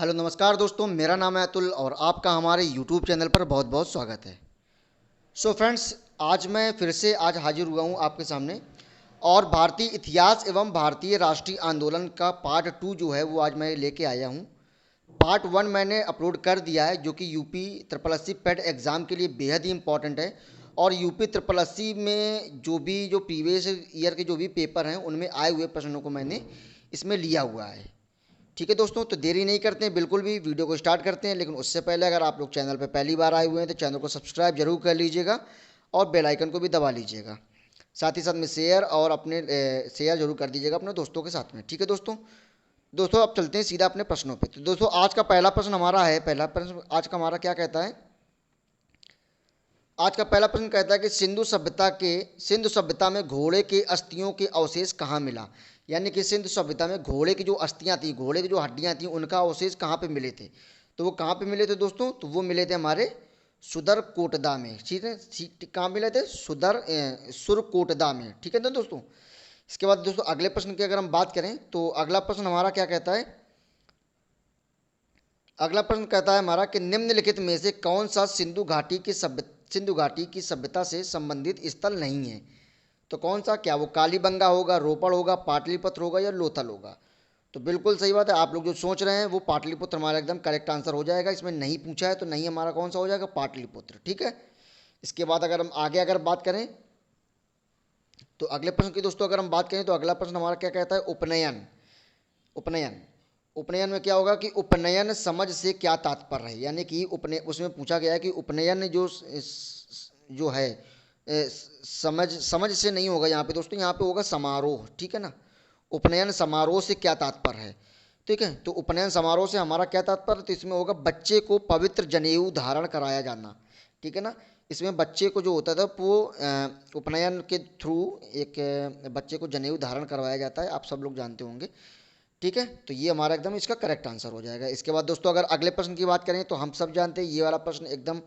Hello नमस्कार दोस्तों, मेरा नाम है अतुल और आपका हमारे यूट्यूब चैनल पर बहुत बहुत स्वागत है। सो फ्रेंड्स, आज मैं फिर से आज हाजिर हुआ हूँ आपके सामने और भारतीय इतिहास एवं भारतीय राष्ट्रीय आंदोलन का पार्ट 2 जो है वो आज मैं लेके आया हूँ। पार्ट 1 मैंने अपलोड कर दिया है, जो कि UP triple S C paid exam के लिए बेहद ही इंपॉर्टेंट है। और यूपी ट्रिपल एस सी में जो प्रीवियस ईयर के जो भी पेपर हैं उनमें आए हुए प्रश्नों को मैंने इसमें लिया हुआ है। ठीक है दोस्तों, तो देरी नहीं करते हैं, बिल्कुल भी वीडियो को स्टार्ट करते हैं। लेकिन उससे पहले अगर आप लोग चैनल पर पहली बार आए हुए हैं तो चैनल को सब्सक्राइब जरूर कर लीजिएगा और बेल आइकन को भी दबा लीजिएगा। साथ ही साथ में शेयर और अपने शेयर जरूर कर दीजिएगा अपने दोस्तों के साथ में। ठीक है दोस्तों, अब चलते हैं सीधा अपने प्रश्नों पे। तो दोस्तों, आज का पहला प्रश्न हमारा है, पहला प्रश्न आज का हमारा क्या कहता है। आज का पहला प्रश्न कहता है कि सिंधु सभ्यता में घोड़े के अस्थियों के अवशेष कहाँ मिला। यानी कि सिंधु सभ्यता में घोड़े की जो अस्थियां थी, घोड़े की जो हड्डियां थी, उनका अवशेष कहाँ पे मिले थे। तो वो कहाँ पे मिले थे दोस्तों, तो वो मिले थे हमारे सुदरकोटदा में। ठीक है, कहाँ मिले थे, सुरकोटदा में। ठीक है ना दोस्तों। इसके बाद दोस्तों अगले प्रश्न की अगर हम बात करें तो अगला प्रश्न हमारा क्या कहता है। अगला प्रश्न कहता है हमारा कि निम्नलिखित में से कौन सा सिंधु घाटी की सभ्यता से संबंधित स्थल नहीं है। तो कौन सा, क्या वो कालीबंगा होगा, रोपड़ होगा, पाटलिपुत्र होगा या लोथल होगा। तो बिल्कुल सही बात है, आप लोग जो सोच रहे हैं वो पाटलिपुत्र हमारा एकदम करेक्ट आंसर हो जाएगा। इसमें नहीं पूछा है तो नहीं हमारा कौन सा हो जाएगा, पाटलिपुत्र। ठीक है। इसके बाद अगर हम आगे अगर बात करें तो अगले प्रश्न की दोस्तों अगर हम बात करें तो अगला प्रश्न हमारा क्या कहता है, उपनयन। उपनयन उपनयन में क्या होगा कि उपनयन समझ से क्या तात्पर्य है। यानी कि उसमें पूछा गया है कि उपनयन जो है समझ से नहीं होगा यहाँ पे दोस्तों, यहाँ पे होगा समारोह। ठीक है ना, उपनयन समारोह से क्या तात्पर्य है। ठीक है, तो उपनयन समारोह से हमारा क्या तात्पर्य, तो इसमें होगा बच्चे को पवित्र जनेऊ धारण कराया जाना। ठीक है ना, इसमें बच्चे को जो होता था वो उपनयन के थ्रू एक बच्चे को जनेऊ धारण करवाया जाता है, आप सब लोग जानते होंगे। ठीक है, तो ये हमारा एकदम इसका करेक्ट आंसर हो जाएगा। इसके बाद दोस्तों अगर अगले प्रश्न की बात करें तो हम सब जानते हैं ये वाला प्रश्न एकदम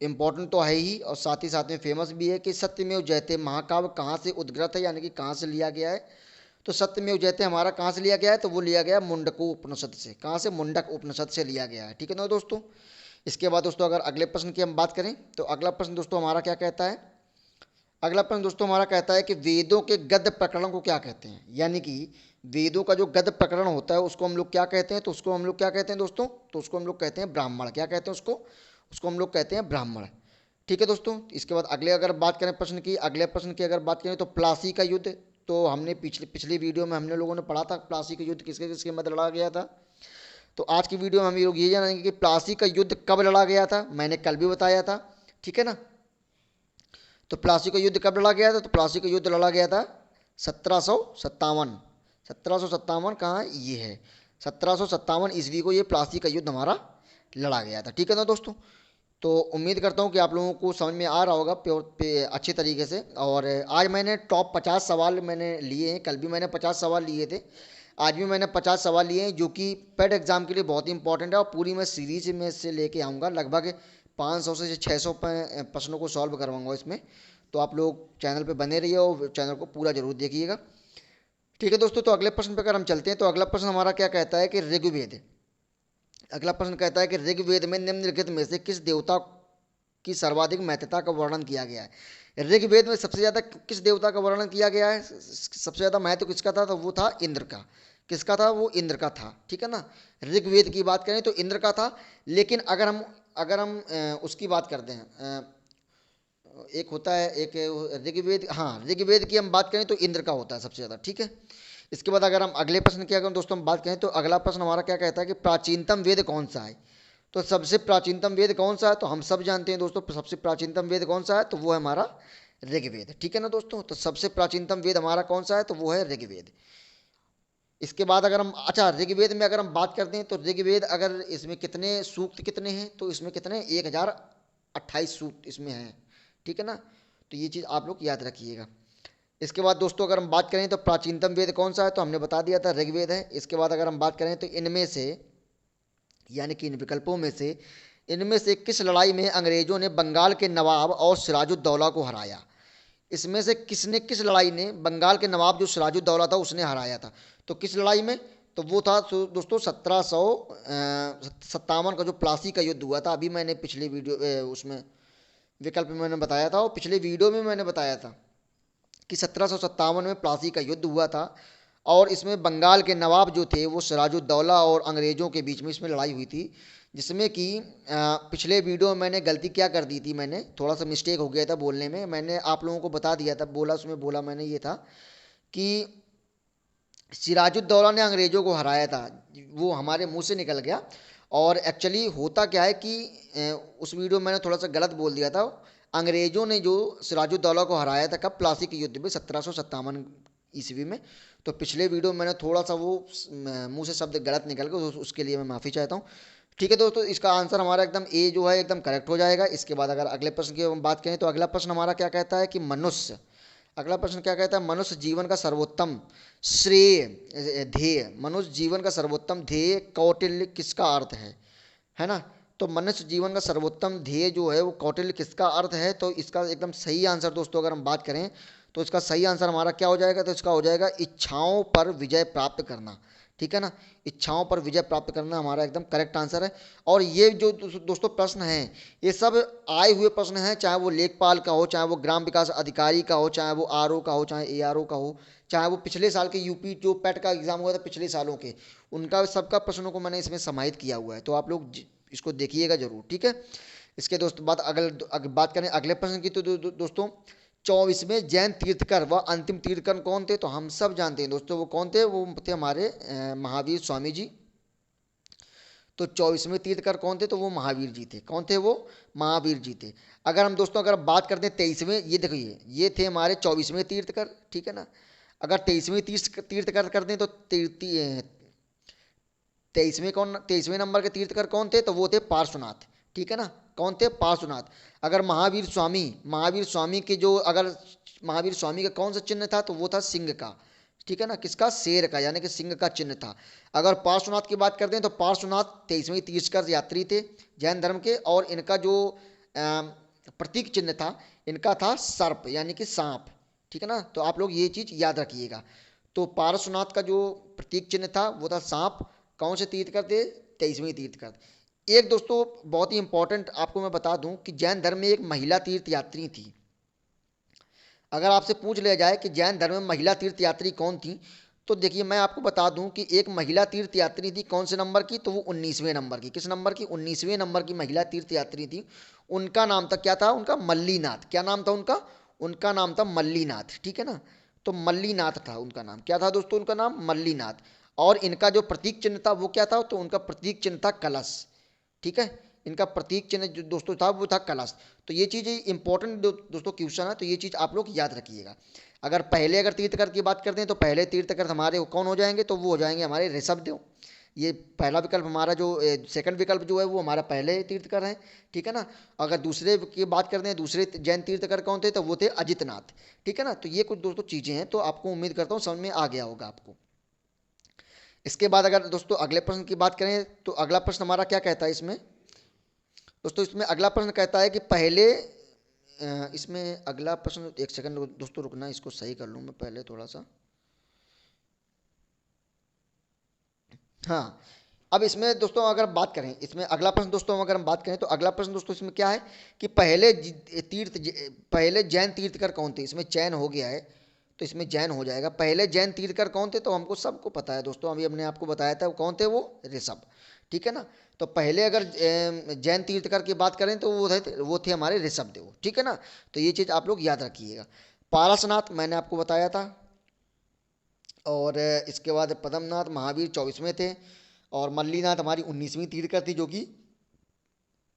इम्पोर्टेंट तो है ही और साथ में फेमस भी है कि सत्यमेव जयते महाकाव्य कहाँ से उद्गृत है, यानी कि कहाँ से लिया गया है। तो सत्यमेव जयते हमारा कहाँ से लिया गया है, तो वो लिया गया मुंडको उपनिषद से। कहाँ से, मुंडक उपनिषद से लिया गया है। ठीक है ना दोस्तों। इसके बाद दोस्तों अगर अगले प्रश्न की हम बात करें तो अगला प्रश्न दोस्तों हमारा क्या कहता है। अगला प्रश्न दोस्तों हमारा कहता है कि वेदों के गद्य प्रकरण को क्या कहते हैं। यानी कि वेदों का जो गद्य प्रकरण होता है उसको हम लोग क्या कहते हैं, तो उसको हम लोग क्या कहते हैं दोस्तों, तो उसको हम लोग कहते हैं ब्राह्मण। क्या कहते हैं उसको, उसको हम लोग कहते हैं ब्राह्मण। ठीक है दोस्तों। इसके बाद अगले अगर बात करें प्रश्न की, अगले प्रश्न की अगर बात करें तो प्लासी का युद्ध। तो हमने पिछली वीडियो में हमने लोगों ने पढ़ा था प्लासी का युद्ध किसके किसके मध्य लड़ा गया था। तो आज की वीडियो में हम लोग ये जानेंगे कि प्लासी का युद्ध कब लड़ा गया था। मैंने कल भी बताया था। ठीक है ना, तो प्लासी का युद्ध कब लड़ा गया था, तो प्लासी का युद्ध लड़ा गया था 1757। 1757 कहाँ है, ये है 1757 ईस्वी को ये प्लासी का युद्ध हमारा लड़ा गया था। ठीक है ना दोस्तों। तो उम्मीद करता हूँ कि आप लोगों को समझ में आ रहा होगा अच्छे तरीके से। और आज मैंने टॉप 50 सवाल मैंने लिए हैं, कल भी मैंने 50 सवाल लिए थे, आज भी मैंने 50 सवाल लिए हैं जो कि पेड एग्ज़ाम के लिए बहुत ही इंपॉर्टेंट है। और पूरी मैं सीरीज में से लेके आऊँगा, लगभग 500 से 600 प्रश्नों को सॉल्व करवाऊँगा इसमें। तो आप लोग चैनल पे बने रहिए और चैनल को पूरा जरूर देखिएगा। ठीक है दोस्तों, तो अगले प्रश्न पर अगर हम चलते हैं तो अगला प्रश्न हमारा क्या कहता है कि ऋग्वेद। अगला प्रश्न कहता है कि ऋग्वेद में निम्नलिखित में से किस देवता की सर्वाधिक महत्ता का वर्णन किया गया है। ऋग्वेद में सबसे ज़्यादा किस देवता का वर्णन किया गया है, सबसे ज़्यादा महत्व किसका था, तो वो था इंद्र का। किसका था, वो इंद्र का था। ठीक है ना, ऋग्वेद की बात करें तो इंद्र का था। लेकिन अगर हम उसकी बात करते हैं, एक होता है एक ऋग्वेद, हाँ ऋग्वेद की हम बात करें तो इंद्र का होता है सबसे ज़्यादा। ठीक है। इसके बाद अगर हम अगले प्रश्न की अगर दोस्तों हम बात करें तो अगला प्रश्न हमारा क्या कहता है कि प्राचीनतम वेद कौन सा है। तो सबसे प्राचीनतम वेद कौन सा है, तो हम सब जानते हैं दोस्तों सबसे प्राचीनतम वेद कौन सा है, तो वो है हमारा ऋग्वेद। ठीक है ना दोस्तों, तो सबसे प्राचीनतम वेद हमारा कौन सा है, तो वो है ऋग्वेद। इसके बाद अगर हम ऋग्वेद में अगर हम बात करते हैं तो ऋग्वेद अगर इसमें कितने सूक्त कितने हैं, तो इसमें कितने 1028 सूक्त इसमें हैं। ठीक है ना, तो ये चीज़ आप लोग याद रखिएगा। इसके बाद दोस्तों अगर हम बात करें तो प्राचीनतम वेद कौन सा है, तो हमने बता दिया था ऋग्वेद है। इसके बाद अगर हम बात करें तो इनमें से, यानी कि इन विकल्पों में से इनमें से किस लड़ाई में अंग्रेजों ने बंगाल के नवाब और सिराजुद्दौला को हराया। किस लड़ाई ने बंगाल के नवाब जो सिराजुद्दौला था उसने हराया था। तो किस लड़ाई में, तो वो था दोस्तों 1757 का जो प्लासी का युद्ध हुआ था। अभी मैंने पिछले वीडियो उसमें विकल्प में मैंने बताया था, और पिछले वीडियो में मैंने बताया था कि 1757 में प्लासी का युद्ध हुआ था। और इसमें बंगाल के नवाब जो थे वो सिराजुद्दौला और अंग्रेज़ों के बीच में इसमें लड़ाई हुई थी, जिसमें कि पिछले वीडियो में मैंने गलती क्या कर दी थी, मैंने थोड़ा सा मिस्टेक हो गया था बोलने में। मैंने आप लोगों को बता दिया था, बोला उसमें बोला मैंने ये था कि सिराजुद्दौला ने अंग्रेज़ों को हराया था, वो हमारे मुंह से निकल गया। और एक्चुअली होता क्या है कि उस वीडियो में मैंने थोड़ा सा गलत बोल दिया था। अंग्रेज़ों ने जो सिराजुद्दौला को हराया था कब, प्लासी के युद्ध में 1757 ईस्वी में। तो पिछले वीडियो में मैंने थोड़ा सा वो मुंह से शब्द गलत निकल गया, उसके लिए मैं माफ़ी चाहता हूँ। ठीक है दोस्तों, इसका आंसर हमारा एकदम ए जो है एकदम करेक्ट हो जाएगा। इसके बाद अगर अगले प्रश्न की हम बात करें तो अगला प्रश्न हमारा क्या कहता है कि मनुष्य, अगला प्रश्न क्या कहता है, मनुष्य जीवन का सर्वोत्तम श्रेय ध्येय, मनुष्य जीवन का सर्वोत्तम ध्येय कौटिल्य किसका अर्थ है ना। तो मनुष्य जीवन का सर्वोत्तम ध्येय जो है वो कौटिल्य किसका अर्थ है। तो इसका एकदम सही आंसर दोस्तों अगर हम बात करें तो इसका सही आंसर हमारा क्या हो जाएगा, तो इसका हो जाएगा इच्छाओं पर विजय प्राप्त करना। ठीक है ना, इच्छाओं पर विजय प्राप्त करना हमारा एकदम करेक्ट आंसर है। और ये जो दोस्तों प्रश्न हैं ये सब आए हुए प्रश्न हैं, चाहे वो लेखपाल का हो, चाहे वो ग्राम विकास अधिकारी का हो, चाहे वो आरओ का हो, चाहे एआरओ का हो, चाहे वो पिछले साल के यूपी जो पैट का एग्जाम हुआ था पिछले सालों के, उनका सबका प्रश्नों को मैंने इसमें समाहित किया हुआ है। तो आप लोग इसको देखिएगा जरूर। ठीक है, इसके दोस्तों बात करें अगले प्रश्न की, तो दोस्तों 24वें जैन तीर्थकर व अंतिम तीर्थकर कौन थे। तो हम सब जानते हैं दोस्तों वो कौन थे, वो थे हमारे महावीर स्वामी जी। तो 24वें तीर्थकर कौन थे, तो वो महावीर जी थे। कौन थे वो, महावीर जी थे। अगर हम दोस्तों अगर बात करते हैं 23वें, ये देखिए ये थे हमारे 24वें तीर्थकर। ठीक है ना, अगर 23वें तीर्थकर कर दें तो 23वें नंबर के तीर्थकर कौन थे, तो वो थे पार्श्वनाथ। ठीक है ना, कौन थे, पार्श्वनाथ। अगर महावीर स्वामी के जो, अगर महावीर स्वामी का कौन सा चिन्ह था, तो वो था सिंह का। ठीक है ना, किसका, शेर का, यानी कि सिंह का चिन्ह था। अगर पार्श्वनाथ की बात करते हैं तो पार्श्वनाथ 23वें तीर्थकर यात्री थे जैन धर्म के, और इनका जो प्रतीक चिन्ह था, इनका था सर्प यानी कि सांप। ठीक है ना, तो आप लोग ये चीज़ याद रखिएगा। तो पार्श्वनाथ का जो प्रतीक चिन्ह था वो था सांप। कौन से तीर्थकर थे, 23वें तीर्थकर। एक दोस्तों बहुत ही इंपॉर्टेंट आपको मैं बता दूं कि जैन धर्म में एक महिला तीर्थ यात्री थी। अगर आपसे पूछ लिया जाए कि जैन धर्म में महिला तीर्थ यात्री कौन थी, तो देखिए मैं आपको बता दूं कि एक महिला तीर्थ यात्री थी। कौन से नंबर की, तो वो 19वें नंबर की। किस नंबर की, 19वें नंबर की महिला तीर्थ यात्री थी। उनका नाम था, क्या था उनका, मल्लीनाथ। क्या नाम था उनका, उनका नाम था मल्लीनाथ। ठीक है ना, तो मल्लीनाथ था उनका नाम। क्या था दोस्तों उनका नाम, मल्लीनाथ। और इनका जो प्रतीक चिन्ह था वो क्या था, तो उनका प्रतीक चिन्ह था कलश। ठीक है, इनका प्रतीक चिन्ह जो दोस्तों था वो था कलश। तो ये चीज़ इंपॉर्टेंट दोस्तों क्वेश्चन है, तो ये चीज़ आप लोग याद रखिएगा। अगर तीर्थकर की बात करते हैं तो पहले तीर्थकर हमारे कौन हो जाएंगे, तो वो हो जाएंगे हमारे ऋषभदेव। ये पहला विकल्प हमारा जो सेकंड विकल्प जो है वो हमारा पहले तीर्थकर है। ठीक है ना, अगर दूसरे की बात करते हैं, दूसरे जैन तीर्थकर कौन थे, तो वो थे अजितनाथ। ठीक है ना, तो ये कुछ दोस्तों चीज़ें हैं, तो आपको उम्मीद करता हूँ समझ में आ गया होगा आपको। इसके बाद अगर दोस्तों अगले प्रश्न की बात करें तो अगला प्रश्न हमारा क्या कहता है इसमें, दोस्तों इसमें अगला प्रश्न कहता है कि पहले इसमें अगला प्रश्न, एक सेकंड दोस्तों रुकना, इसको सही कर लूँ मैं पहले थोड़ा सा। हाँ, अब इसमें दोस्तों अगर बात करें, इसमें अगला प्रश्न दोस्तों अगर हम बात करें तो अगला प्रश्न दोस्तों इसमें क्या है कि पहले जैन तीर्थकर कौन थे। इसमें चयन हो गया है तो इसमें जैन हो जाएगा। पहले जैन तीर्थकर कौन थे, तो हमको सबको पता है दोस्तों, अभी हमने आपको बताया था वो कौन थे, वो ऋषभ। ठीक है ना, तो पहले अगर जैन तीर्थकर की बात करें तो वो थे हमारे ऋषभदेव। ठीक है ना, तो ये चीज़ आप लोग याद रखिएगा। पारसनाथ मैंने आपको बताया था, और इसके बाद पद्मनाथ महावीर 24वें थे, और मल्लीनाथ हमारी 19वीं तीर्थकर थी जो कि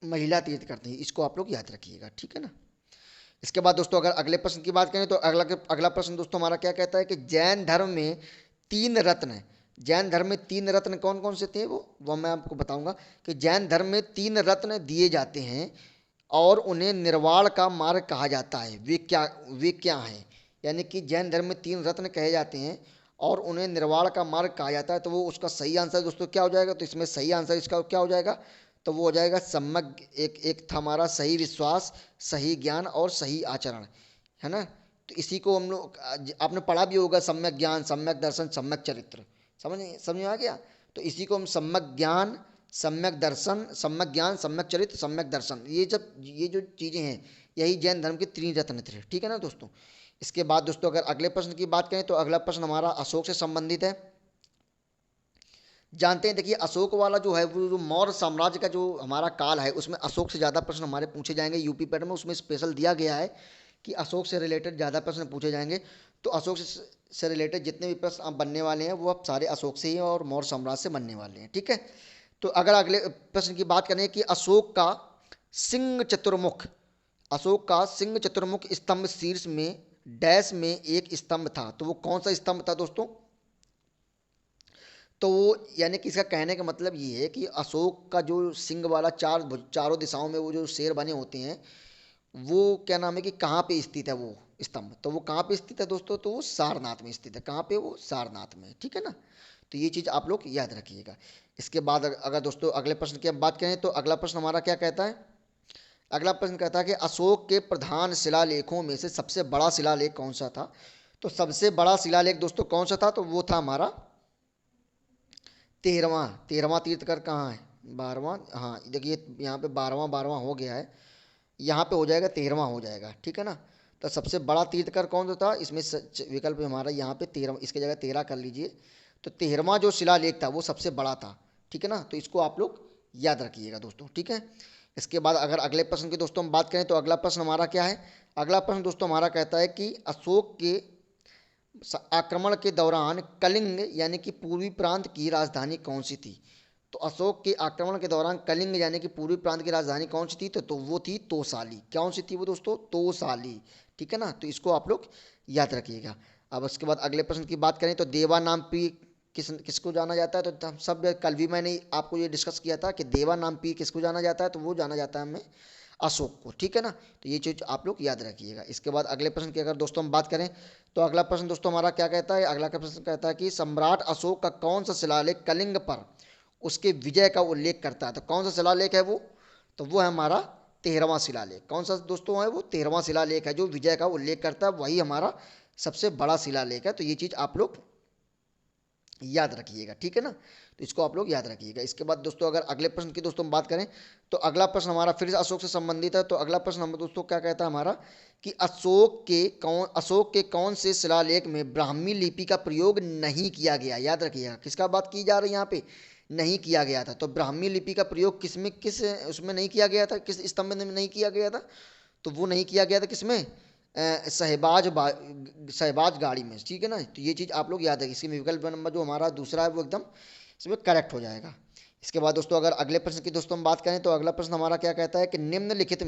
महिला तीर्थकर थी। इसको आप लोग याद रखिएगा। ठीक है ना, इसके बाद दोस्तों अगर अगले प्रश्न की बात करें तो अगला प्रश्न दोस्तों हमारा क्या कहता है कि जैन धर्म में तीन रत्न, जैन धर्म में तीन रत्न कौन कौन से थे, वो मैं आपको बताऊंगा कि जैन धर्म में तीन रत्न दिए जाते हैं और उन्हें निर्वाण का मार्ग कहा जाता है। वे क्या हैं, यानी कि जैन धर्म में तीन रत्न कहे जाते हैं और उन्हें निर्वाण का मार्ग कहा जाता है। तो वो उसका सही आंसर दोस्तों क्या हो जाएगा, तो इसमें सही आंसर इसका क्या हो जाएगा, तो वो हो जाएगा सम्यक, एक था हमारा सही विश्वास, सही ज्ञान और सही आचरण, है ना। तो इसी को हम लोग आपने पढ़ा भी होगा, सम्यक ज्ञान, सम्यक दर्शन, सम्यक चरित्र। समझ में आ गया। तो इसी को हम सम्यक ज्ञान, सम्यक दर्शन, सम्यक ज्ञान, सम्यक चरित्र, सम्यक दर्शन, ये जो चीज़ें हैं, यही जैन धर्म के त्रिरत्न थे, ठीक है ना दोस्तों। इसके बाद दोस्तों अगर अगले प्रश्न की बात करें तो अगला प्रश्न हमारा अशोक से संबंधित है। जानते हैं, देखिए अशोक वाला जो है वो जो मौर्य साम्राज्य का जो हमारा काल है उसमें अशोक से ज़्यादा प्रश्न हमारे पूछे जाएंगे। यूपी पैटर्न में उसमें स्पेशल दिया गया है कि अशोक से रिलेटेड ज़्यादा प्रश्न पूछे जाएंगे। तो अशोक से रिलेटेड जितने भी प्रश्न अब बनने वाले हैं वो अब सारे अशोक से ही और मौर्य साम्राज्य से बनने वाले हैं, ठीक है। तो अगर अगले प्रश्न की बात करें कि अशोक का सिंह चतुर्मुख, अशोक का सिंह चतुर्मुख स्तंभ शीर्ष में डैश में एक स्तंभ था, तो वो कौन सा स्तंभ था दोस्तों। तो वो यानी कि इसका कहने का मतलब ये है कि अशोक का जो सिंह वाला चारों दिशाओं में वो जो शेर बने होते हैं, वो क्या नाम है कि कहाँ पे स्थित है वो स्तंभ, तो वो कहाँ पे स्थित है दोस्तों, तो वो सारनाथ में स्थित है। कहाँ पे, वो सारनाथ में, ठीक है ना। तो ये चीज़ आप लोग याद रखिएगा। इसके बाद अगर दोस्तों अगले प्रश्न की हम बात करें तो अगला प्रश्न हमारा क्या कहता है। अगला प्रश्न कहता है कि अशोक के प्रधान शिलालेखों में से सबसे बड़ा शिलालेख कौन सा था। तो सबसे बड़ा शिलालेख दोस्तों कौन सा था, तो वो था हमारा 13वां तीर्थकर कहाँ है, 12वां। हाँ देखिए यहाँ पे 12वां हो गया है, यहाँ पे हो जाएगा 13वां हो जाएगा, ठीक है ना। तो सबसे बड़ा तीर्थकर कौन सा था, इसमें विकल्प हमारा यहाँ पे 13, इसकी जगह 13 कर लीजिए। तो 13वां जो शिलालेख था वो सबसे बड़ा था, ठीक है ना। तो इसको आप लोग याद रखिएगा दोस्तों, ठीक है। इसके बाद अगर अगले प्रश्न की दोस्तों हम बात करें तो अगला प्रश्न हमारा क्या है। अगला प्रश्न दोस्तों हमारा कहता है कि अशोक के आक्रमण के दौरान कलिंग यानी कि पूर्वी प्रांत की राजधानी कौन सी थी। तो अशोक के आक्रमण के दौरान कलिंग यानी कि पूर्वी प्रांत की राजधानी कौन सी थी, तो वो थी तोसाली। कौन सी थी वो दोस्तों, तोसाली, ठीक है ना। तो इसको आप लोग याद रखिएगा। अब उसके बाद अगले प्रश्न की बात करें तो देवा नाम पी किसको जाना जाता है। तो हम सब कल भी मैंने आपको ये डिस्कस किया था कि देवा नाम पी किसको जाना जाता है, तो वो जाना जाता है हमें अशोक को, ठीक है ना। तो ये चीज़ आप लोग याद रखिएगा। इसके बाद अगले प्रश्न की अगर दोस्तों हम बात करें तो अगला प्रश्न दोस्तों हमारा क्या कहता है। अगला का प्रश्न कहता है कि सम्राट अशोक का कौन सा शिलालेख कलिंग पर उसके विजय का उल्लेख करता है। तो कौन सा शिलालेख है वो, तो वो है हमारा 13वां शिलालेख। कौन सा दोस्तों है वो, 13वां शिलालेख है जो विजय का उल्लेख करता है, वही हमारा सबसे बड़ा शिलालेख है। तो ये चीज़ आप लोग याद रखिएगा, ठीक है ना। तो इसको आप लोग याद रखिएगा। इसके बाद दोस्तों अगर अगले प्रश्न की दोस्तों हम बात करें तो अगला प्रश्न हमारा फिर से अशोक से संबंधित है। तो अगला प्रश्न हम दोस्तों क्या कहता है हमारा कि अशोक के कौन से शिलालेख में ब्राह्मी लिपि का प्रयोग नहीं किया गया। याद रखिएगा किसका बात की जा रही है यहाँ पे, नहीं किया गया था। तो ब्राह्मी लिपि का प्रयोग किस उसमें नहीं किया गया था, किस स्तंभ में नहीं किया गया था, तो वो नहीं किया गया था किसमें, शहबाज गाड़ी में, ठीक है ना। तो ये चीज़ आप लोग याद रखिए। इसके विकल्प नंबर जो हमारा दूसरा है वो एकदम इसमें करेक्ट हो जाएगा। इसके बाद दोस्तों अगर अगले प्रश्न की दोस्तों हम बात करें तो अगला प्रश्न हमारा क्या कहता है कि निम्नलिखित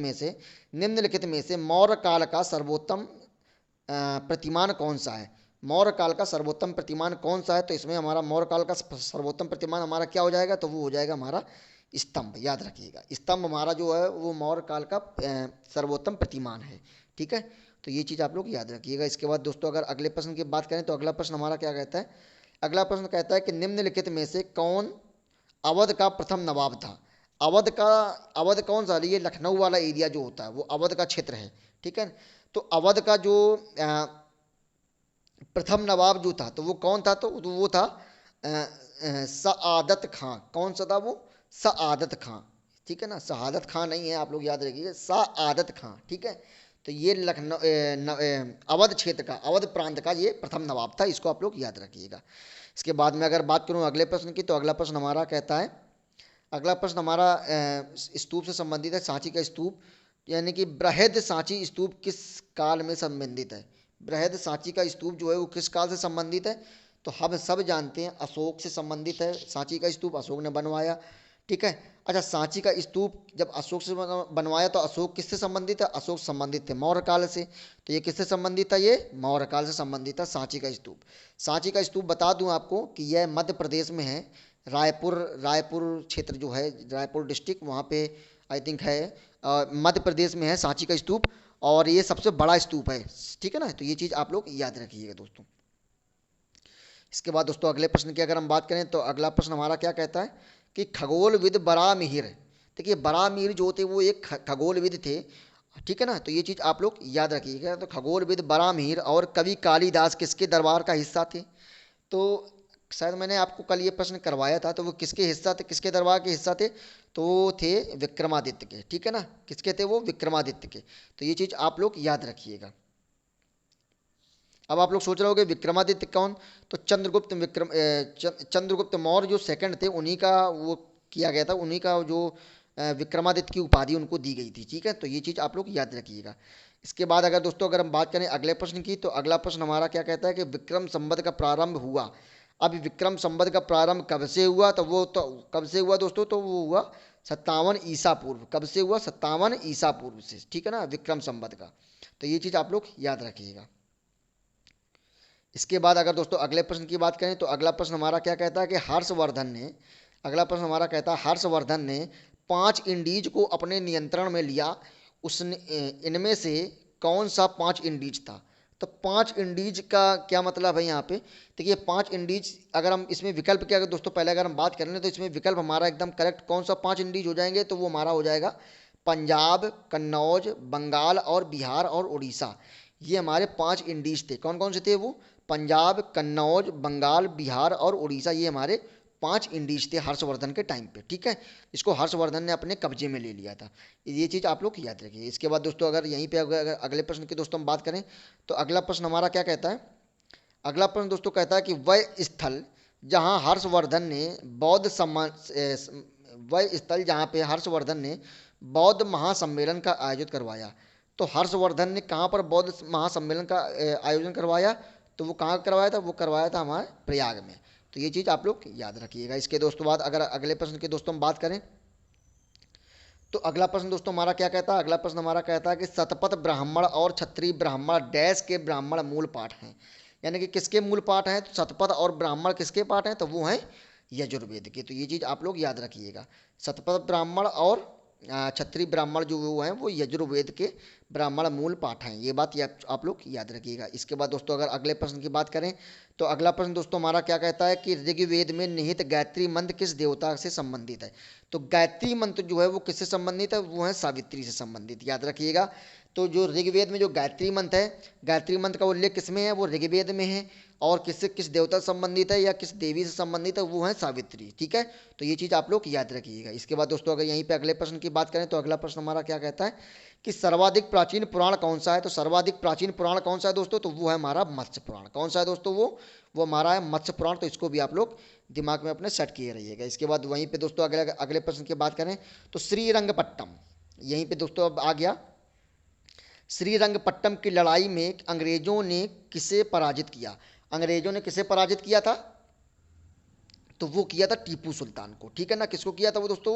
में से मौर्य काल का सर्वोत्तम प्रतिमान कौन सा है। मौर्य काल का सर्वोत्तम प्रतिमान कौन सा है, तो इसमें हमारा मौर्य काल का सर्वोत्तम प्रतिमान हमारा क्या हो जाएगा, तो वो हो जाएगा हमारा स्तंभ। याद रखिएगा स्तंभ हमारा जो है वो मौर्य काल का सर्वोत्तम प्रतिमान है, ठीक है। तो ये चीज़ आप लोग याद रखिएगा। इसके बाद दोस्तों अगर अगले प्रश्न की बात करें तो अगला प्रश्न हमारा क्या कहता है। अगला प्रश्न कहता है कि निम्नलिखित में से कौन अवध का प्रथम नवाब था। अवध कौन सा, ये लखनऊ वाला एरिया जो होता है वो अवध का क्षेत्र है, ठीक है। तो अवध का जो प्रथम नवाब जो था तो वो कौन था, तो वो था सआदत खां। कौन सा था वो, सआदत खां, ठीक है ना। शहादत खां नहीं है, आप लोग याद रखिएगा सआदत खां, ठीक है। तो ये लखनऊ अवध क्षेत्र का, अवध प्रांत का ये प्रथम नवाब था, इसको आप लोग याद रखिएगा। इसके बाद में अगर बात करूं अगले प्रश्न की तो अगला प्रश्न हमारा कहता है, अगला प्रश्न हमारा स्तूप से संबंधित है, सांची का स्तूप यानी कि बृहद सांची स्तूप किस काल में संबंधित है। बृहद सांची का स्तूप जो है वो किस काल से संबंधित है, तो हम सब जानते हैं अशोक से संबंधित है। सांची का स्तूप अशोक ने बनवाया, ठीक है। अच्छा सांची का स्तूप जब अशोक से बनवाया तो अशोक किससे संबंधित है, अशोक संबंधित थे मौर्य काल से। तो ये किससे संबंधित था, ये मौर्य काल से संबंधित था सांची का स्तूप। सांची का स्तूप बता दूं आपको कि यह मध्य प्रदेश में है, रायपुर क्षेत्र जो है, रायपुर डिस्ट्रिक्ट वहाँ पे आई थिंक है, मध्य प्रदेश में है सांची का स्तूप, और ये सबसे बड़ा स्तूप है, ठीक है ना। तो ये चीज़ आप लोग याद रखिएगा दोस्तों। इसके बाद दोस्तों अगले प्रश्न की अगर हम बात करें तो अगला प्रश्न हमारा क्या कहता है कि खगोलविद बरामिहिर। देखिए बरामिहिर जो थे वो एक खगोलविद थे, ठीक है ना। तो ये चीज़ आप लोग याद रखिएगा। तो खगोलविद बरामिहिर और कवि कालिदास किसके दरबार का हिस्सा थे, तो शायद मैंने आपको कल ये प्रश्न करवाया था, तो वो किसके हिस्सा थे, किसके दरबार के हिस्सा थे, तो वो थे विक्रमादित्य के, ठीक है ना, किसके थे वो, विक्रमादित्य के। तो ये चीज़ आप लोग याद रखिएगा। अब आप लोग सोच रहे होगे विक्रमादित्य कौन, तो चंद्रगुप्त चंद्रगुप्त मौर्य जो सेकंड थे, उन्हीं का वो किया गया था, उन्हीं का जो विक्रमादित्य की उपाधि उनको दी गई थी, ठीक है। तो ये चीज़ आप लोग याद रखिएगा। इसके बाद अगर दोस्तों अगर हम बात करें अगले प्रश्न की, तो अगला प्रश्न हमारा क्या कहता है कि विक्रम संवत का प्रारंभ हुआ। अब विक्रम संवत का प्रारंभ कब से हुआ, तो कब से हुआ दोस्तों, तो वो हुआ 57 ईसा पूर्व। कब से हुआ, 57 ईसा पूर्व से, ठीक है ना, विक्रम संवत का। तो ये चीज़ आप लोग याद रखिएगा। इसके बाद अगर दोस्तों अगले प्रश्न की बात करें, तो अगला प्रश्न हमारा क्या कहता है कि हर्षवर्धन ने, अगला प्रश्न हमारा कहता है हर्षवर्धन ने 5 इंडीज को अपने नियंत्रण में लिया। उसने इनमें से कौन सा 5 इंडीज था। तो 5 इंडीज का क्या मतलब है यहाँ पे, देखिए 5 इंडीज, अगर हम इसमें विकल्प के अगर दोस्तों पहले अगर हम बात कर लें, तो इसमें विकल्प हमारा एकदम करेक्ट कौन सा 5 इंडीज हो जाएंगे, तो वो हमारा हो जाएगा पंजाब, कन्नौज, बंगाल और बिहार और उड़ीसा। ये हमारे 5 इंडीज थे। कौन कौन से थे वो, पंजाब, कन्नौज, बंगाल, बिहार और उड़ीसा, ये हमारे 5 इंडीज थे हर्षवर्धन के टाइम पे, ठीक है। इसको हर्षवर्धन ने अपने कब्जे में ले लिया था। ये चीज़ आप लोग याद रखिए। इसके बाद दोस्तों अगर यहीं पे अगर अगले प्रश्न की दोस्तों हम बात करें, तो अगला प्रश्न हमारा क्या कहता है, अगला प्रश्न दोस्तों कहता है कि वह स्थल जहाँ हर्षवर्धन ने बौद्ध सम्मान वह स्थल जहाँ पे हर्षवर्धन ने बौद्ध महासम्मेलन का आयोजन करवाया। तो हर्षवर्धन ने कहाँ पर बौद्ध महासम्मेलन का आयोजन करवाया, तो वो कहाँ करवाया था, वो करवाया था हमारे प्रयाग में। तो ये चीज़ आप लोग याद रखिएगा। इसके दोस्तों बाद अगर अगले प्रश्न की दोस्तों हम बात करें, तो अगला प्रश्न दोस्तों हमारा क्या कहता है, अगला प्रश्न हमारा कहता है कि शतपथ ब्राह्मण और क्षत्रिय ब्राह्मण डैश के ब्राह्मण मूल पाठ हैं। यानी कि किसके मूल पाठ हैं, तो शतपथ और ब्राह्मण किसके पाठ हैं, तो वो हैं यजुर्वेद के। तो ये चीज़ आप लोग याद रखिएगा। शतपथ ब्राह्मण और क्षत्रिय ब्राह्मण जो वो हैं वो यजुर्वेद के ब्राह्मण मूल पाठ हैं। ये बात आप लोग याद रखिएगा। इसके बाद दोस्तों अगर अगले प्रश्न की बात करें, तो अगला प्रश्न दोस्तों हमारा क्या कहता है कि ऋग्वेद में निहित गायत्री मंत्र किस देवता से संबंधित है। तो गायत्री मंत्र जो है वो किससे संबंधित है, वो है सावित्री से संबंधित, याद रखिएगा। तो जो ऋग्वेद में जो गायत्री मंत्र है, गायत्री मंत्र का उल्लेख किसमें है, वो ऋग्वेद में है। और किससे, किस देवता से संबंधित है या किस देवी से संबंधित है, वो है सावित्री, ठीक है। तो ये चीज़ आप लोग याद रखिएगा। इसके बाद दोस्तों अगर यहीं पे अगले प्रश्न की बात करें, तो अगला प्रश्न हमारा क्या कहता है कि सर्वाधिक प्राचीन पुराण कौन सा है। तो सर्वाधिक प्राचीन पुराण कौन सा है दोस्तों, तो वो है हमारा मत्स्य पुराण। कौन सा है दोस्तों, वो हमारा है मत्स्य पुराण। तो इसको भी आप लोग दिमाग में अपने सेट किए रहिएगा। इसके बाद वहीं पे दोस्तों अगले अगले प्रश्न की बात करें, तो श्रीरंगपट्टम, यहीं पे दोस्तों अब आ गया। श्रीरंगपट्टम की लड़ाई में अंग्रेजों ने किसे पराजित किया। अंग्रेजों ने किसे पराजित किया था, तो वो किया था टीपू सुल्तान को, ठीक है ना। किसको किया था वो दोस्तों,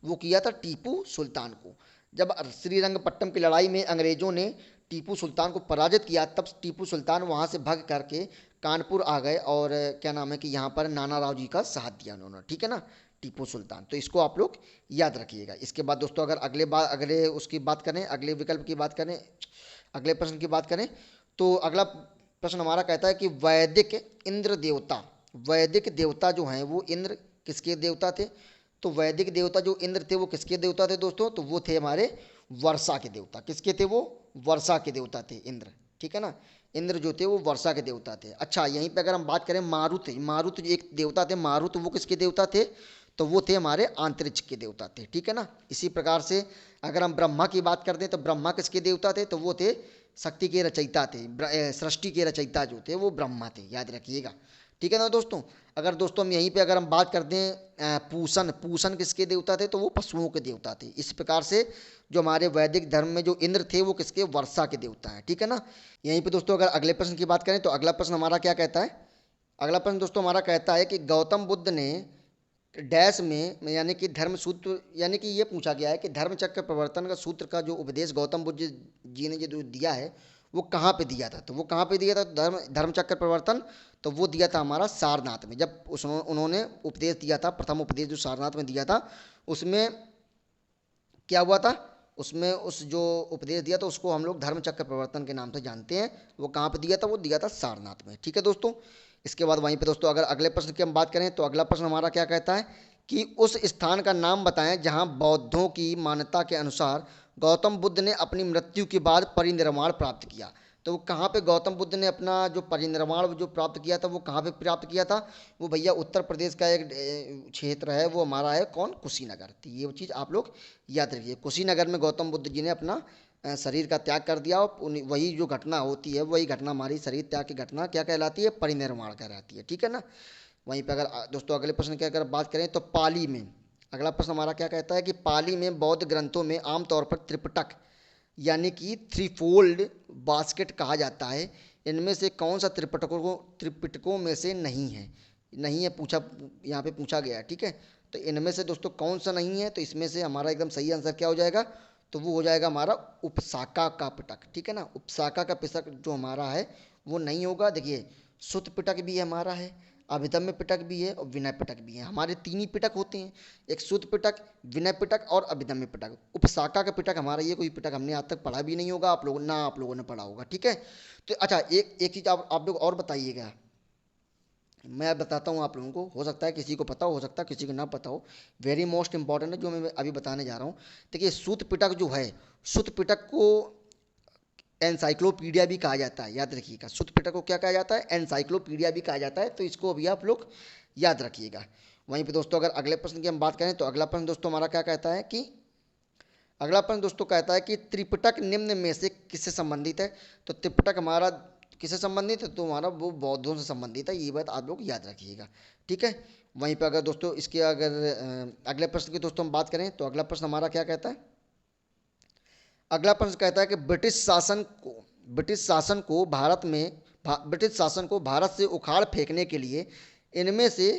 वो किया था टीपू सुल्तान को। जब श्रीरंगपट्टम की लड़ाई में अंग्रेजों ने टीपू सुल्तान को पराजित किया, तब टीपू सुल्तान वहाँ से भाग करके कानपुर आ गए, और क्या नाम है कि यहाँ पर नाना राव जी का साथ दिया उन्होंने, ठीक है ना, टीपू सुल्तान। तो इसको आप लोग याद रखिएगा। इसके बाद दोस्तों अगर अगले उसकी बात करें, अगले विकल्प की बात करें, अगले प्रश्न की बात करें, तो अगला प्रश्न हमारा कहता है कि वैदिक इंद्र देवता, वैदिक देवता जो हैं वो इंद्र किसके देवता थे। तो वैदिक देवता जो इंद्र थे वो किसके देवता थे दोस्तों, तो वो थे हमारे वर्षा के देवता। किसके थे वो, वर्षा के देवता थे इंद्र, ठीक है ना। इंद्र जो थे वो वर्षा के देवता थे। अच्छा यहीं पे अगर हम बात करें मारुत, मारुत जो एक देवता थे, मारुत वो किसके देवता थे, तो वो थे हमारे अंतरिक्ष के देवता थे, ठीक है ना। इसी प्रकार से अगर हम ब्रह्मा की बात करते हैं, तो ब्रह्मा किसके देवता थे, तो वो थे शक्ति के रचयिता थे, सृष्टि के रचयिता जो थे वो ब्रह्मा थे, याद रखिएगा, ठीक है ना दोस्तों। अगर दोस्तों हम यहीं पे अगर हम बात करते हैं पूषण, पूषण किसके देवता थे, तो वो पशुओं के देवता थे। इस प्रकार से जो हमारे वैदिक धर्म में जो इंद्र थे वो किसके, वर्षा के देवता हैं, ठीक है ना। यहीं पे दोस्तों अगर अगले प्रश्न की बात करें, तो अगला प्रश्न हमारा क्या कहता है, अगला प्रश्न दोस्तों हमारा कहता है कि गौतम बुद्ध ने डैश में, यानी कि धर्म सूत्र, यानी कि ये पूछा गया है कि धर्मचक्र प्रवर्तन का सूत्र का जो उपदेश गौतम बुद्ध जी ने जो दिया है वो कहाँ पे दिया था। तो वो कहाँ पे दिया था, धर्मचक्र प्रवर्तन, तो वो दिया था हमारा सारनाथ में। जब उन्होंने उपदेश दिया था, प्रथम उपदेश जो सारनाथ में दिया था, उसमें क्या हुआ था, उसमें उस जो उपदेश दिया था उसको हम लोग धर्मचक्र प्रवर्तन के नाम से जानते हैं। वो कहाँ पे दिया था, वो दिया था सारनाथ में, ठीक है दोस्तों। इसके बाद वहीं पे दोस्तों अगर अगले प्रश्न की हम बात करें, तो अगला प्रश्न हमारा क्या कहता है कि उस स्थान का नाम बताएं जहां बौद्धों की मान्यता के अनुसार गौतम बुद्ध ने अपनी मृत्यु के बाद परिनिर्वाण प्राप्त किया। तो वो कहाँ पे गौतम बुद्ध ने अपना जो परिनिर्वाण जो प्राप्त किया था वो कहाँ पे प्राप्त किया था? वो भैया उत्तर प्रदेश का एक क्षेत्र है, वो हमारा है कौन? कुशीनगर। तो ये चीज़ आप लोग याद रखिए, कुशीनगर में गौतम बुद्ध जी ने अपना शरीर का त्याग कर दिया। और वही जो घटना होती है, वही घटना हमारी शरीर त्याग की घटना क्या कहलाती है? परिनिर्वाण कहलाती है। ठीक है ना? वहीं पर अगर दोस्तों अगले प्रश्न की अगर बात करें तो पाली में, अगला प्रश्न हमारा क्या कहता है कि पाली में बौद्ध ग्रंथों में आमतौर पर त्रिपिटक यानी कि थ्री फोल्ड बास्केट कहा जाता है, इनमें से कौन सा त्रिपिटकों में से नहीं है? नहीं है पूछा, यहाँ पे पूछा गया है। ठीक है, तो इनमें से दोस्तों कौन सा नहीं है? तो इसमें से हमारा एकदम सही आंसर क्या हो जाएगा? तो वो हो जाएगा हमारा उपसाका का पिटक। ठीक है ना? उपसाका का पिटक जो हमारा है वो नहीं होगा। देखिए, सुत पिटक भी हमारा है, अभिधम्य पिटक भी है और विनय पिटक भी है। हमारे तीन ही पिटक होते हैं, एक सुत पिटक, विनय पिटक और अभिधम्य पिटक। उपसाका का पिटक हमारा ये कोई पिटक हमने आज तक पढ़ा भी नहीं होगा, आप लोगों ने पढ़ा होगा। ठीक है, तो अच्छा एक एक चीज़ आप लोग और बताइएगा, मैं बताता हूँ आप लोगों को, हो सकता है किसी को पता हो सकता है किसी को ना पता हो। वेरी मोस्ट इंपॉर्टेंट है जो मैं अभी बताने जा रहा हूँ। देखिए, सूत पिटक जो है, सूत पिटक को एनसाइक्लोपीडिया भी कहा जाता है, याद रखिएगा। सूत पिटक को क्या कहा जाता है? एनसाइक्लोपीडिया भी कहा जाता है, तो इसको अभी आप लोग याद रखिएगा। वहीं पे दोस्तों अगर अगले प्रश्न की हम बात करें तो अगला प्रश्न दोस्तों हमारा क्या कहता है कि अगला प्रश्न दोस्तों कहता है कि त्रिपिटक निम्न में से किससे संबंधित है? तो त्रिपिटक हमारा किससे संबंधित है? तो हमारा वो बौद्धों से संबंधित है, ये बात आप लोग याद रखिएगा। ठीक है, वहीं पर अगर दोस्तों इसके अगर अगले प्रश्न की दोस्तों हम बात करें तो अगला प्रश्न हमारा क्या कहता है? अगला प्रश्न कहता है कि ब्रिटिश शासन को भारत से उखाड़ फेंकने के लिए इनमें से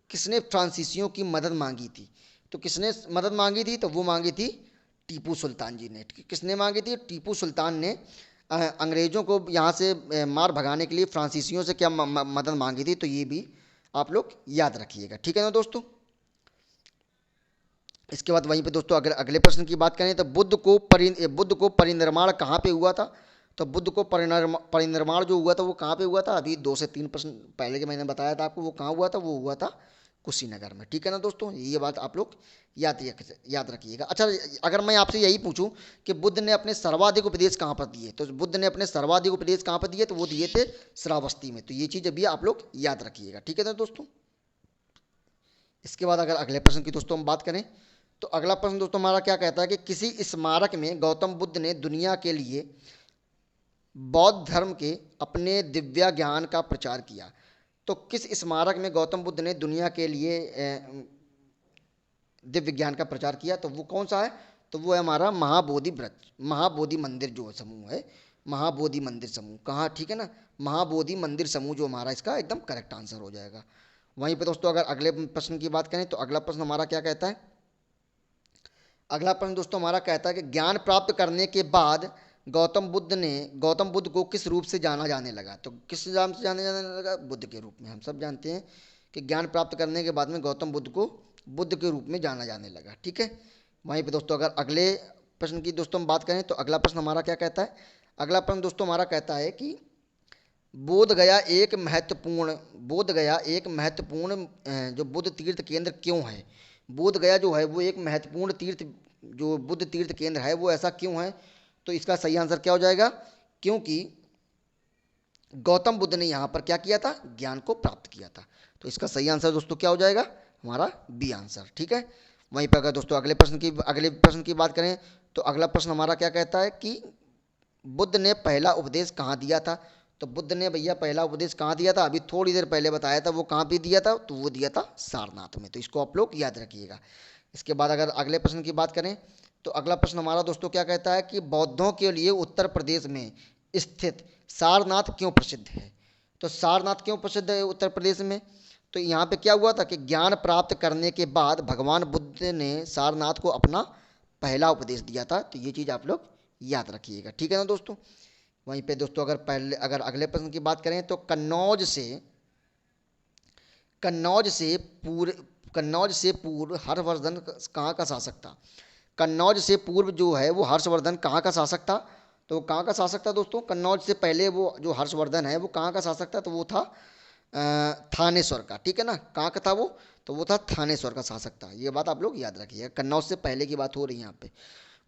किसने फ्रांसीसियों की मदद मांगी थी? तो किसने मदद मांगी थी? तो वो मांगी थी टीपू सुल्तान जी ने। किसने मांगी थी? टीपू सुल्तान ने अंग्रेजों को यहाँ से मार भगाने के लिए फ्रांसीसियों से क्या मदद मांगी थी? तो ये भी आप लोग याद रखिएगा। ठीक है ना दोस्तों? इसके बाद वहीं पे दोस्तों अगर अगले प्रश्न की बात करें तो बुद्ध को परिनिर्माण कहाँ पे हुआ था? तो बुद्ध को परिनिर्माण जो हुआ था वो कहाँ पे हुआ था? अभी 2 से 3 प्रश्न पहले के मैंने बताया था आपको, वो कहाँ हुआ था? वो हुआ था कुशीनगर में। ठीक है ना दोस्तों? ये बात आप लोग याद रखिएगा। अच्छा, अगर मैं आपसे यही पूछूं कि बुद्ध ने अपने सर्वाधिक उपदेश कहाँ पर दिए, तो बुद्ध ने अपने सर्वाधिक उपदेश कहाँ पर दिए? तो वो दिए थे श्रावस्ती में। तो ये चीज़ अभी आप लोग याद रखिएगा। ठीक है ना दोस्तों? इसके बाद अगर अगले प्रश्न की दोस्तों हम बात करें तो अगला प्रश्न दोस्तों हमारा क्या कहता है कि किसी स्मारक में गौतम बुद्ध ने दुनिया के लिए बौद्ध धर्म के अपने दिव्य ज्ञान का प्रचार किया। तो किस स्मारक में गौतम बुद्ध ने दुनिया के लिए दिव्य ज्ञान का प्रचार किया? तो वो कौन सा है? तो वो है हमारा महाबोधि मंदिर जो समूह है, महाबोधि मंदिर समूह कहाँ? ठीक है ना? महाबोधि मंदिर समूह जो हमारा इसका एकदम करेक्ट आंसर हो जाएगा। वहीं पे दोस्तों अगर अगले प्रश्न की बात करें तो अगला प्रश्न हमारा क्या कहता है? अगला प्रश्न दोस्तों हमारा कहता है कि ज्ञान प्राप्त करने के बाद गौतम बुद्ध को किस रूप से जाना जाने लगा? तो किस नाम से जाने लगा? बुद्ध के रूप में। हम सब जानते हैं कि ज्ञान प्राप्त करने के बाद में गौतम बुद्ध को बुद्ध के रूप में जाना जाने लगा। ठीक है, वहीं पे दोस्तों अगर अगले प्रश्न की दोस्तों हम बात करें तो अगला प्रश्न हमारा क्या कहता है? अगला प्रश्न दोस्तों हमारा कहता है कि बोध गया एक महत्वपूर्ण जो बुद्ध तीर्थ केंद्र क्यों है? बोध गया जो है वो एक महत्वपूर्ण तीर्थ, जो बुद्ध तीर्थ केंद्र है वो ऐसा क्यों है? तो इसका सही आंसर क्या हो जाएगा? क्योंकि गौतम बुद्ध ने यहाँ पर क्या किया था? ज्ञान को प्राप्त किया था। तो इसका सही आंसर दोस्तों क्या हो जाएगा? हमारा बी आंसर। ठीक है, वहीं पर अगर दोस्तों अगले प्रश्न की बात करें तो अगला प्रश्न हमारा क्या कहता है कि बुद्ध ने पहला उपदेश कहाँ दिया था? तो बुद्ध ने भैया पहला उपदेश कहाँ दिया था? अभी थोड़ी देर पहले बताया था, वो कहाँ पे दिया था? तो वो दिया था सारनाथ में। तो इसको आप लोग याद रखिएगा। इसके बाद अगर अगले प्रश्न की बात करें तो अगला प्रश्न हमारा दोस्तों क्या कहता है कि बौद्धों के लिए उत्तर प्रदेश में स्थित सारनाथ क्यों प्रसिद्ध है? तो सारनाथ क्यों प्रसिद्ध है उत्तर प्रदेश में? तो यहाँ पे क्या हुआ था कि ज्ञान प्राप्त करने के बाद भगवान बुद्ध ने सारनाथ को अपना पहला उपदेश दिया था। तो ये चीज़ आप लोग याद रखिएगा। ठीक है ना दोस्तों? वहीं पे दोस्तों अगर अगले प्रश्न की बात करें तो कन्नौज से पूर्व हर्षवर्धन कहाँ का शासक था? कन्नौज से पूर्व जो है वो हर्षवर्धन कहाँ का शासक था? तो वो कहाँ का शासक था दोस्तों? कन्नौज से पहले वो जो हर्षवर्धन है वो कहाँ का शासक था? तो वो था थानेश्वर का। ठीक है ना? कहाँ का था वो? तो वो था थानेश्वर का शासक था। ये बात आप लोग याद रखिएगा, कन्नौज से पहले की बात हो रही है यहाँ पे।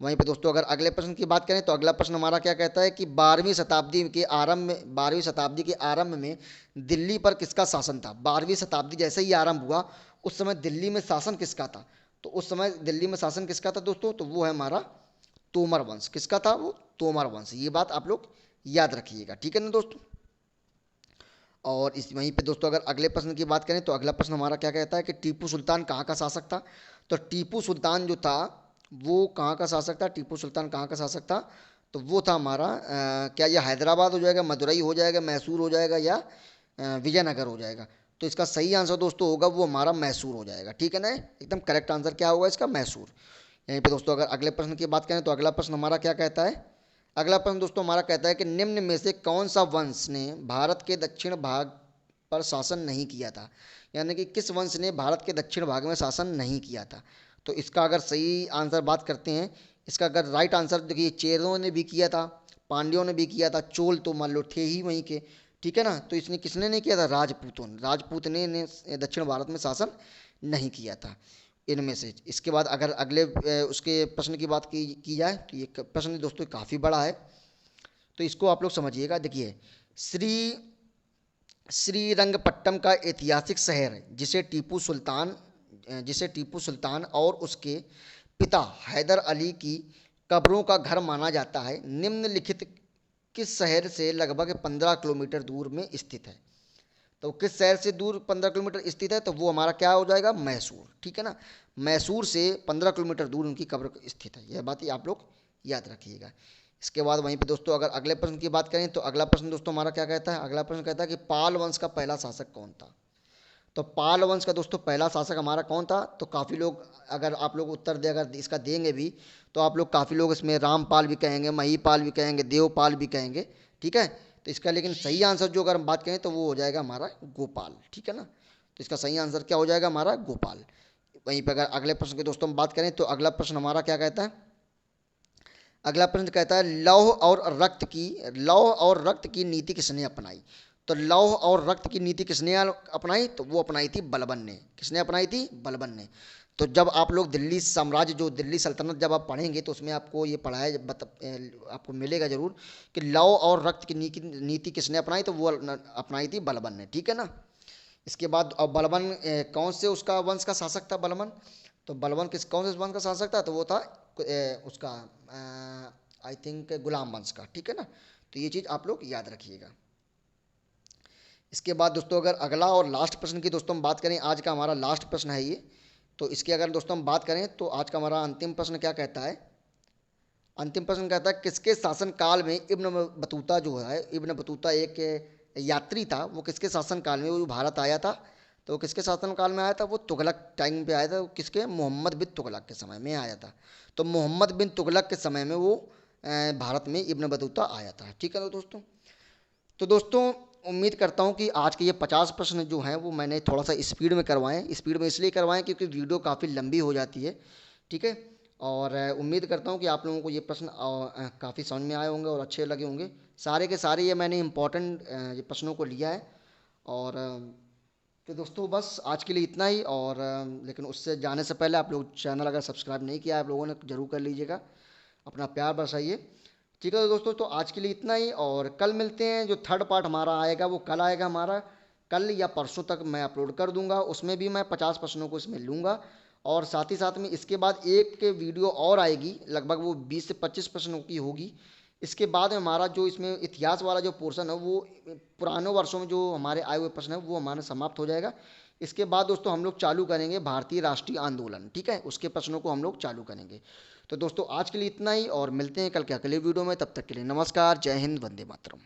वहीं पे दोस्तों अगर अगले प्रश्न की बात करें तो अगला प्रश्न हमारा क्या कहता है कि 12वीं शताब्दी के आरंभ में दिल्ली पर किसका शासन था। 12वीं शताब्दी जैसे ही आरंभ हुआ उस समय दिल्ली में शासन किसका था। तो उस समय दिल्ली में शासन किसका था दोस्तों, तो वो है हमारा तोमर वंश। किसका था वो, तोमर वंश। ये बात आप लोग याद रखिएगा, ठीक है ना दोस्तों। और इस वहीं पे दोस्तों अगर अगले प्रश्न की बात करें तो अगला प्रश्न हमारा क्या कहता है कि टीपू सुल्तान कहाँ का शासक था। तो टीपू सुल्तान जो था वो कहाँ का शासक था, टीपू सुल्तान कहाँ का शासक था, तो वो था हमारा क्या ये हैदराबाद हो जाएगा, मदुरई हो जाएगा, मैसूर हो जाएगा, या विजयनगर हो जाएगा। तो इसका सही आंसर दोस्तों होगा वो हमारा मैसूर हो जाएगा, ठीक है ना। एकदम करेक्ट आंसर क्या होगा इसका, मैसूर। यहीं पे दोस्तों अगर अगले प्रश्न की बात करें तो अगला प्रश्न हमारा क्या कहता है। अगला प्रश्न दोस्तों हमारा कहता है कि निम्न में से कौन सा वंश ने भारत के दक्षिण भाग पर शासन नहीं किया था। यानी कि किस वंश ने भारत के दक्षिण भाग में शासन नहीं किया था। तो इसका अगर सही आंसर बात करते हैं, इसका अगर राइट आंसर देखिए, चेरों ने भी किया था, पांड्यों ने भी किया था, चोल तो मान लो थे ही वहीं के, ठीक है ना। तो इसने किसने नहीं किया था, राजपूत ने दक्षिण भारत में शासन नहीं किया था इनमें से। इसके बाद अगर अगले उसके प्रश्न की बात की जाए तो ये प्रश्न दोस्तों काफ़ी बड़ा है, तो इसको आप लोग समझिएगा। देखिए, श्री श्रीरंगपट्टम का ऐतिहासिक शहर जिसे टीपू सुल्तान और उसके पिता हैदर अली की कब्रों का घर माना जाता है, निम्नलिखित किस शहर से लगभग 15 किलोमीटर दूर में स्थित है। तो किस शहर से दूर 15 किलोमीटर स्थित है, तो वो हमारा क्या हो जाएगा, मैसूर, ठीक है ना। मैसूर से 15 किलोमीटर दूर उनकी कब्र स्थित है, यह बात ही आप लोग याद रखिएगा। इसके बाद वहीं पे दोस्तों अगर अगले प्रश्न की बात करें तो अगला प्रश्न दोस्तों हमारा क्या कहता है। अगला प्रश्न कहता है कि पाल वंश का पहला शासक कौन था। तो पाल वंश का दोस्तों पहला शासक हमारा कौन था, तो काफ़ी लोग अगर आप लोग उत्तर दे अगर इसका देंगे भी तो आप लोग काफ़ी लोग इसमें रामपाल भी कहेंगे, महीपाल भी कहेंगे, देवपाल भी कहेंगे, ठीक है। तो इसका लेकिन सही आंसर जो अगर हम बात करें तो वो हो जाएगा हमारा गोपाल, ठीक है ना। तो इसका सही आंसर क्या हो जाएगा हमारा गोपाल। वहीं पर अगर अगले प्रश्न की दोस्तों हम बात करें तो अगला प्रश्न हमारा क्या कहता है। अगला प्रश्न कहता है लौह और रक्त की नीति किसने अपनाई। तो लौह और रक्त की नीति किसने अपनाई, तो वो अपनाई थी बलबन ने। किसने अपनाई थी, बलबन ने। तो जब आप लोग दिल्ली साम्राज्य जो दिल्ली सल्तनत जब आप पढ़ेंगे तो उसमें आपको ये पढ़ाया आपको मिलेगा जरूर कि लौह और रक्त की नीति किसने अपनाई, तो वो अपनाई थी बलबन ने, ठीक है ना। इसके बाद अब बलबन कौन से उसका वंश का शासक था बलबन। तो बलबन कौन से वंश का शासक था, तो वो था उसका आई थिंक गुलाम वंश का, ठीक है ना। तो ये चीज़ आप लोग याद रखिएगा। इसके बाद दोस्तों अगर अगला और लास्ट प्रश्न की दोस्तों हम बात करें, आज का हमारा लास्ट प्रश्न है ये। तो इसकी अगर दोस्तों हम बात करें तो आज का हमारा अंतिम प्रश्न क्या कहता है। अंतिम प्रश्न कहता है किसके शासनकाल में इब्न बतूता जो है, इब्न बतूता एक यात्री था, वो किसके शासनकाल में वो भारत आया था। तो किसके शासनकाल में आया था, वो तुगलक टाइम पे आया था। किसके, मोहम्मद बिन तुगलक के समय में आया था। तो मोहम्मद बिन तुगलक के समय में वो भारत में इब्न बतूता आया था, ठीक है ना दोस्तों। तो दोस्तों उम्मीद करता हूँ कि आज के ये 50 प्रश्न जो हैं वो मैंने थोड़ा सा स्पीड में करवाएं। स्पीड में इसलिए करवाएं क्योंकि वीडियो काफ़ी लंबी हो जाती है, ठीक है। और उम्मीद करता हूँ कि आप लोगों को ये प्रश्न काफ़ी समझ में आए होंगे और अच्छे लगे होंगे। सारे के सारे ये मैंने इम्पोर्टेंट ये प्रश्नों को लिया है। और तो दोस्तों बस आज के लिए इतना ही। और लेकिन उससे जाने से पहले आप लोग चैनल अगर सब्सक्राइब नहीं किया आप लोगों ने ज़रूर कर लीजिएगा, अपना प्यार बरसाइए, ठीक है दोस्तों। तो आज के लिए इतना ही और कल मिलते हैं। जो थर्ड पार्ट हमारा आएगा वो कल आएगा, हमारा कल या परसों तक मैं अपलोड कर दूंगा। उसमें भी मैं 50 प्रश्नों को इसमें लूँगा और साथ ही साथ में इसके बाद एक वीडियो और आएगी, लगभग वो 20 से 25 प्रश्नों की होगी। इसके बाद में हमारा जो इसमें इतिहास वाला जो पोर्शन है वो पुराने वर्षों में जो हमारे आए हुए प्रश्न है वो हमारा समाप्त हो जाएगा। इसके बाद दोस्तों हम लोग चालू करेंगे भारतीय राष्ट्रीय आंदोलन, ठीक है, उसके प्रश्नों को हम लोग चालू करेंगे। तो दोस्तों आज के लिए इतना ही और मिलते हैं कल के अगले वीडियो में। तब तक के लिए नमस्कार, जय हिंद, वंदे मातरम।